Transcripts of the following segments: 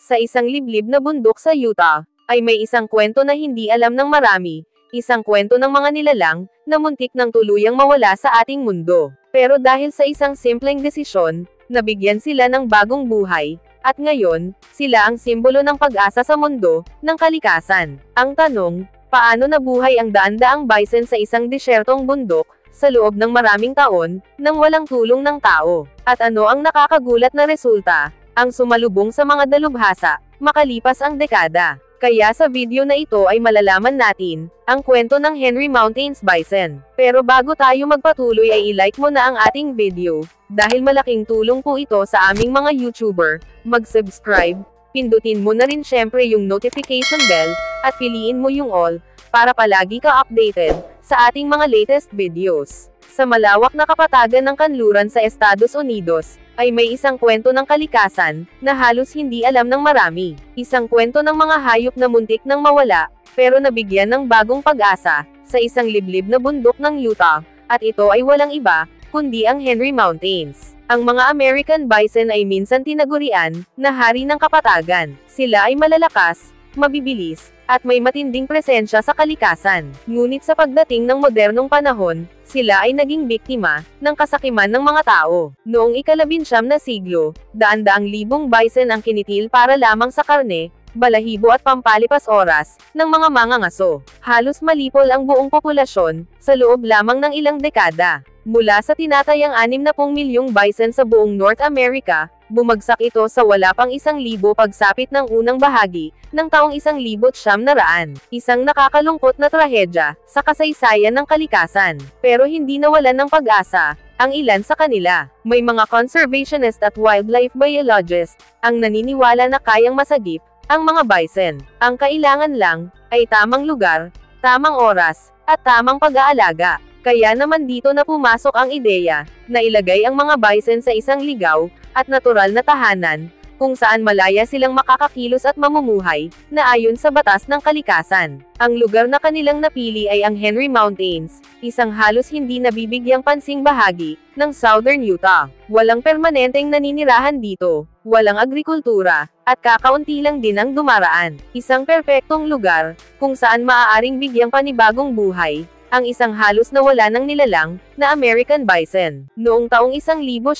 Sa isang liblib na bundok sa Utah, ay may isang kwento na hindi alam ng marami, isang kwento ng mga nilalang, na muntik ng tuluyang mawala sa ating mundo. Pero dahil sa isang simpleng desisyon, nabigyan sila ng bagong buhay, at ngayon, sila ang simbolo ng pag-asa sa mundo, ng kalikasan. Ang tanong, paano nabuhay ang daan-daang bison sa isang desyertong bundok, sa loob ng maraming taon, nang walang tulong ng tao? At ano ang nakakagulat na resulta? Ang sumalubong sa mga dalubhasa, makalipas ang dekada. Kaya sa video na ito ay malalaman natin, ang kwento ng Henry Mountains Bison. Pero bago tayo magpatuloy ay i-like mo na ang ating video, dahil malaking tulong po ito sa aming mga YouTuber. Mag-subscribe, pindutin mo na rin syempre yung notification bell, at piliin mo yung all, para palagi ka updated, sa ating mga latest videos. Sa malawak na kapatagan ng kanluran sa Estados Unidos, ay may isang kwento ng kalikasan, na halos hindi alam ng marami. Isang kwento ng mga hayop na muntik nang mawala, pero nabigyan ng bagong pag-asa, sa isang liblib na bundok ng Utah, at ito ay walang iba, kundi ang Henry Mountains. Ang mga American Bison ay minsan tinagurian, na hari ng kapatagan. Sila ay malalakas, mabibilis, at may matinding presensya sa kalikasan. Ngunit sa pagdating ng modernong panahon, sila ay naging biktima ng kasakiman ng mga tao. Noong ika-19 na siglo, daan-daang libong bison ang kinitil para lamang sa karne, balahibo at pampalipas oras ng mga mangangaso. Halos malipol ang buong populasyon sa loob lamang ng ilang dekada. Mula sa tinatayang 60 milyong bison sa buong North America, bumagsak ito sa wala pang 1,000 pagsapit ng unang bahagi ng taong 1900. Isang nakakalungkot na trahedya sa kasaysayan ng kalikasan. Pero hindi nawalan ng pag-asa ang ilan sa kanila. May mga conservationist at wildlife biologist ang naniniwala na kayang masagip ang mga bison. Ang kailangan lang ay tamang lugar, tamang oras, at tamang pag-aalaga. Kaya naman dito na pumasok ang ideya, na ilagay ang mga bison sa isang ligaw, at natural na tahanan, kung saan malaya silang makakakilos at mamumuhay, na ayon sa batas ng kalikasan. Ang lugar na kanilang napili ay ang Henry Mountains, isang halos hindi nabibigyang pansing bahagi, ng Southern Utah. Walang permanenteng naninirahan dito, walang agrikultura, at kakaunti lang din ang dumaraan. Isang perpektong lugar, kung saan maaaring bigyang panibagong buhay, ang isang halos nawala ng nilalang, na American Bison. Noong taong 1941,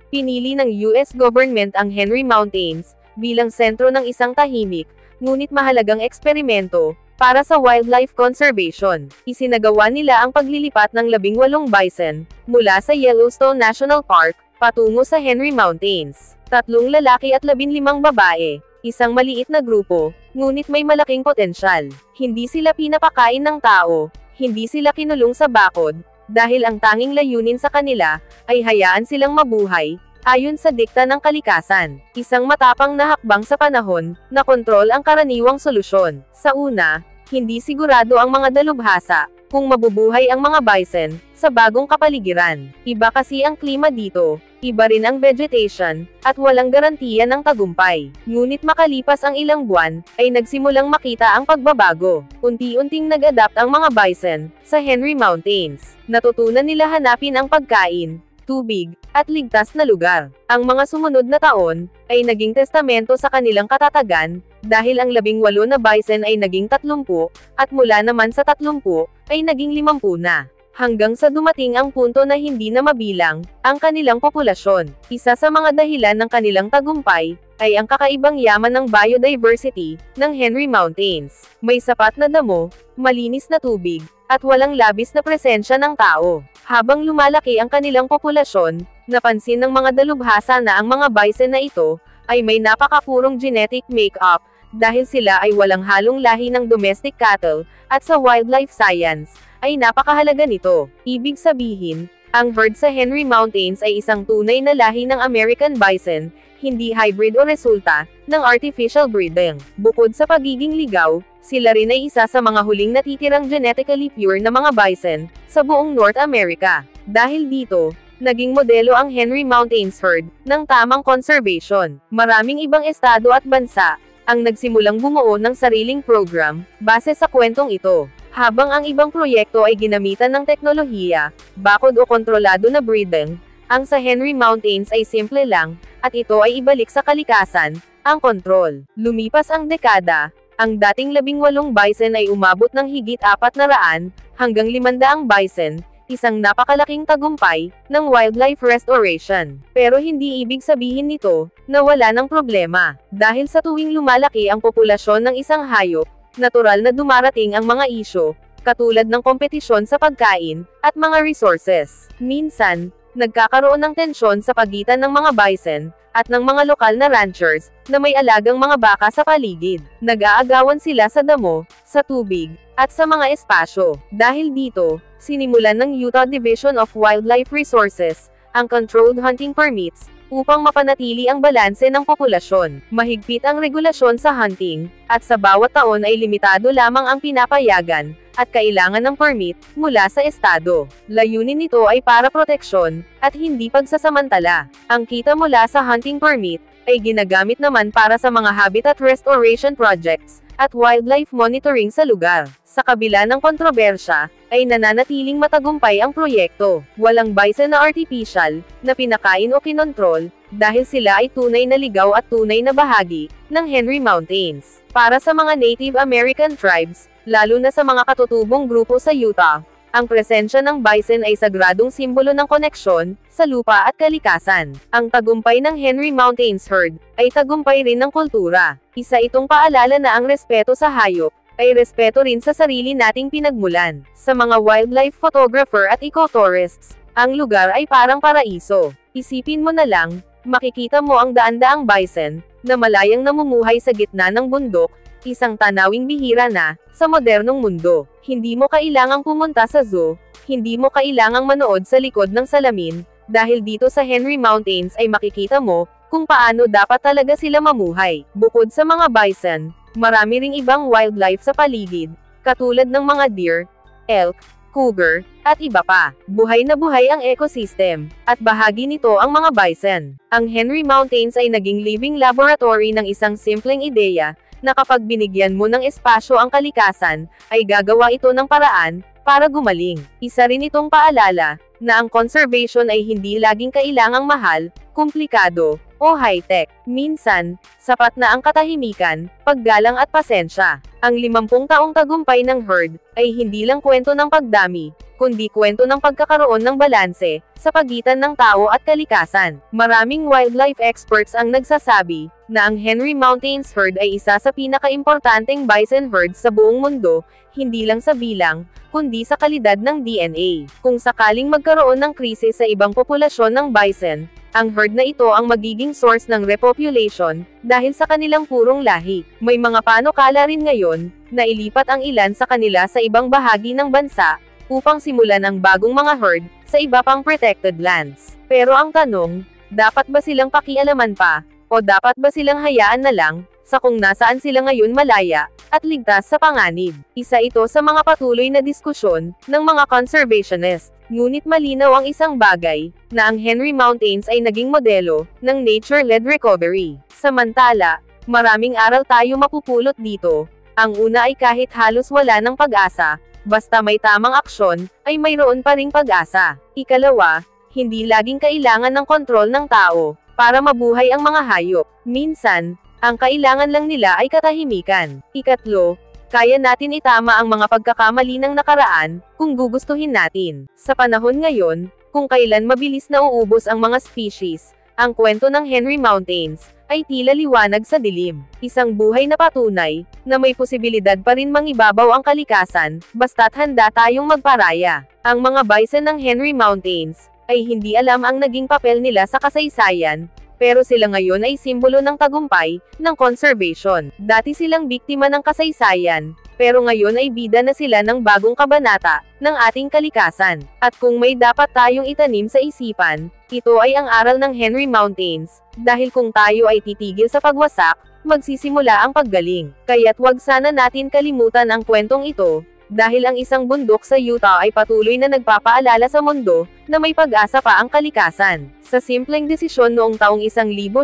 pinili ng US government ang Henry Mountains, bilang sentro ng isang tahimik, ngunit mahalagang eksperimento, para sa wildlife conservation. Isinagawa nila ang paglilipat ng 18 bison, mula sa Yellowstone National Park, patungo sa Henry Mountains. 3 lalaki at 15 babae. Isang maliit na grupo, ngunit may malaking potensyal. Hindi sila pinapakain ng tao, hindi sila kinulong sa bakod, dahil ang tanging layunin sa kanila, ay hayaan silang mabuhay, ayon sa dikta ng kalikasan. Isang matapang na hakbang sa panahon, na kontrol ang karaniwang solusyon. Sa una, hindi sigurado ang mga dalubhasa, kung mabubuhay ang mga bison, sa bagong kapaligiran. Iba kasi ang klima dito, iba rin ang vegetation, at walang garantiya ng tagumpay. Ngunit makalipas ang ilang buwan, ay nagsimulang makita ang pagbabago. Unti-unting nag-adapt ang mga bison, sa Henry Mountains. Natutunan nila hanapin ang pagkain, tubig, at ligtas na lugar. Ang mga sumunod na taon, ay naging testamento sa kanilang katatagan, dahil ang 18 na bison ay naging 30, at mula naman sa 30, ay naging 50 na. Hanggang sa dumating ang punto na hindi na mabilang, ang kanilang populasyon. Isa sa mga dahilan ng kanilang tagumpay, ay ang kakaibang yaman ng biodiversity, ng Henry Mountains. May sapat na damo, malinis na tubig, at walang labis na presensya ng tao. Habang lumalaki ang kanilang populasyon, napansin ng mga dalubhasa na ang mga bison na ito, ay may napakapurong genetic makeup, dahil sila ay walang halong lahi ng domestic cattle, at sa wildlife science, ay napakahalaga nito. Ibig sabihin, ang herd sa Henry Mountains ay isang tunay na lahi ng American Bison, hindi hybrid o resulta ng artificial breeding. Bukod sa pagiging ligaw, sila rin ay isa sa mga huling natitirang genetically pure na mga bison sa buong North America. Dahil dito, naging modelo ang Henry Mountains herd ng tamang conservation. Maraming ibang estado at bansa ang nagsimulang bumuo ng sariling program base sa kwentong ito. Habang ang ibang proyekto ay ginamitan ng teknolohiya, bakod o kontrolado na breeding, Ang sa Henry Mountains ay simple lang, at ito ay ibalik sa kalikasan, ang kontrol. Lumipas ang dekada, ang dating 18 bison ay umabot ng higit 400 hanggang 500 bison, isang napakalaking tagumpay ng wildlife restoration. Pero hindi ibig sabihin nito na wala ng problema, dahil sa tuwing lumalaki ang populasyon ng isang hayop, natural na dumarating ang mga isyu, katulad ng kompetisyon sa pagkain at mga resources. Minsan, nagkakaroon ng tensyon sa pagitan ng mga bison at ng mga lokal na ranchers na may alagang mga baka sa paligid. Nag-aagawan sila sa damo, sa tubig, at sa mga espasyo. Dahil dito, sinimulan ng Utah Division of Wildlife Resources ang controlled hunting permits upang mapanatili ang balanse ng populasyon. Mahigpit ang regulasyon sa hunting, at sa bawat taon ay limitado lamang ang pinapayagan at kailangan ng permit mula sa estado. Layunin nito ay para proteksyon at hindi pagsasamantala. Ang kita mula sa hunting permit ay ginagamit naman para sa mga habitat restoration projects at wildlife monitoring sa lugar. Sa kabila ng kontrobersya, ay nananatiling matagumpay ang proyekto. Walang bison na artificial, na pinakain o kinontrol, dahil sila ay tunay na ligaw at tunay na bahagi ng Henry Mountains. Para sa mga Native American tribes, lalo na sa mga katutubong grupo sa Utah, ang presensya ng bison ay sagradong simbolo ng koneksyon sa lupa at kalikasan. Ang tagumpay ng Henry Mountains herd ay tagumpay rin ng kultura. Isa itong paalala na ang respeto sa hayop ay respeto rin sa sarili nating pinagmulan. Sa mga wildlife photographer at ecotourists, ang lugar ay parang paraiso. Isipin mo na lang, makikita mo ang daan-daang bison na malayang namumuhay sa gitna ng bundok, isang tanawing bihira na sa modernong mundo. Hindi mo kailangang pumunta sa zoo, hindi mo kailangang manood sa likod ng salamin, dahil dito sa Henry Mountains ay makikita mo kung paano dapat talaga sila mamuhay. Bukod sa mga bison, marami ring ibang wildlife sa paligid, katulad ng mga deer, elk, cougar, at iba pa. Buhay na buhay ang ecosystem, at bahagi nito ang mga bison. Ang Henry Mountains ay naging living laboratory ng isang simpleng ideya, na kapag binigyan mo ng espasyo ang kalikasan, ay gagawa ito ng paraan para gumaling. Isa rin itong paalala na ang conservation ay hindi laging kailangang mahal, komplikado, o high-tech. Minsan, sapat na ang katahimikan, paggalang at pasensya. Ang 50 taong tagumpay ng herd ay hindi lang kwento ng pagdami, kundi kwento ng pagkakaroon ng balanse sa pagitan ng tao at kalikasan. Maraming wildlife experts ang nagsasabi na ang Henry Mountains herd ay isa sa pinakaimportanteng bison herds sa buong mundo, hindi lang sa bilang, kundi sa kalidad ng DNA. Kung sakaling magkaroon ng krisis sa ibang populasyon ng bison, ang herd na ito ang magiging source ng repopulation, dahil sa kanilang purong lahi. May mga panukala rin ngayon, na ilipat ang ilan sa kanila sa ibang bahagi ng bansa, upang simulan ang bagong mga herd, sa iba pang protected lands. Pero ang tanong, dapat ba silang pakialaman pa, o dapat ba silang hayaan na lang, sa kung nasaan sila ngayon malaya, at ligtas sa panganib? Isa ito sa mga patuloy na diskusyon ng mga conservationist. Ngunit malinaw ang isang bagay, na ang Henry Mountains ay naging modelo ng nature-led recovery. Samantala, maraming aral tayo mapupulot dito. Ang una ay kahit halos wala ng pag-asa, basta may tamang aksyon, ay mayroon pa ring pag-asa. Ikalawa, hindi laging kailangan ng kontrol ng tao para mabuhay ang mga hayop. Minsan, ang kailangan lang nila ay katahimikan. Ikatlo, kaya natin itama ang mga pagkakamali ng nakaraan, kung gugustuhin natin. Sa panahon ngayon, kung kailan mabilis na uubos ang mga species, ang kwento ng Henry Mountains ay tila liwanag sa dilim. Isang buhay na patunay, na may posibilidad pa rin mangibabaw ang kalikasan, basta't handa tayong magparaya. Ang mga bison ng Henry Mountains, ay hindi alam ang naging papel nila sa kasaysayan, pero sila ngayon ay simbolo ng tagumpay ng conservation. Dati silang biktima ng kasaysayan, pero ngayon ay bida na sila ng bagong kabanata ng ating kalikasan. At kung may dapat tayong itanim sa isipan, ito ay ang aral ng Henry Mountains, dahil kung tayo ay titigil sa pagwasak, magsisimula ang paggaling. Kaya't wag sana natin kalimutan ang kwentong ito, dahil ang isang bundok sa Utah ay patuloy na nagpapaalala sa mundo, na may pag-asa pa ang kalikasan. Sa simpleng desisyon noong taong 1941,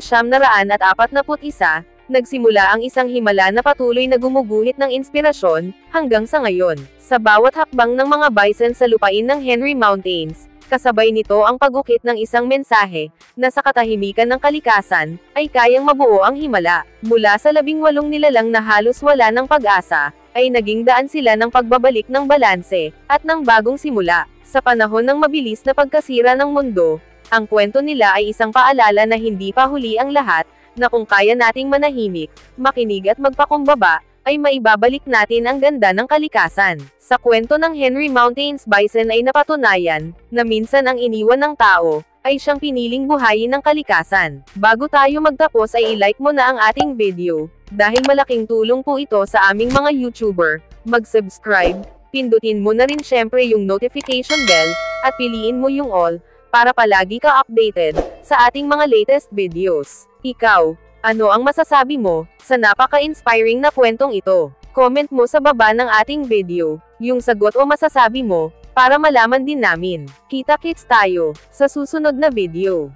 nagsimula ang isang himala na patuloy na gumuguhit ng inspirasyon, hanggang sa ngayon. Sa bawat hakbang ng mga bison sa lupain ng Henry Mountains, Kasabay nito ang pag-ukit ng isang mensahe, na sa katahimikan ng kalikasan, ay kayang mabuo ang himala. Mula sa 18 nilalang na halos wala ng pag-asa, ay naging daan sila ng pagbabalik ng balanse, at ng bagong simula. Sa panahon ng mabilis na pagkasira ng mundo, ang kwento nila ay isang paalala na hindi pa huli ang lahat, na kung kaya nating manahimik, makinig at magpakumbaba, ay maibabalik natin ang ganda ng kalikasan. Sa kwento ng Henry Mountains Bison ay napatunayan, na minsan ang iniwan ng tao, ay siyang piniling buhayin ng kalikasan. Bago tayo magtapos ay i-like mo na ang ating video, dahil malaking tulong po ito sa aming mga YouTuber. Mag-subscribe, pindutin mo na rin syempre yung notification bell, at piliin mo yung all, para palagi ka updated, sa ating mga latest videos. Ikaw, ano ang masasabi mo, sa napaka-inspiring na kwentong ito? Comment mo sa baba ng ating video, yung sagot o masasabi mo, para malaman din namin. Kita-kits tayo, sa susunod na video.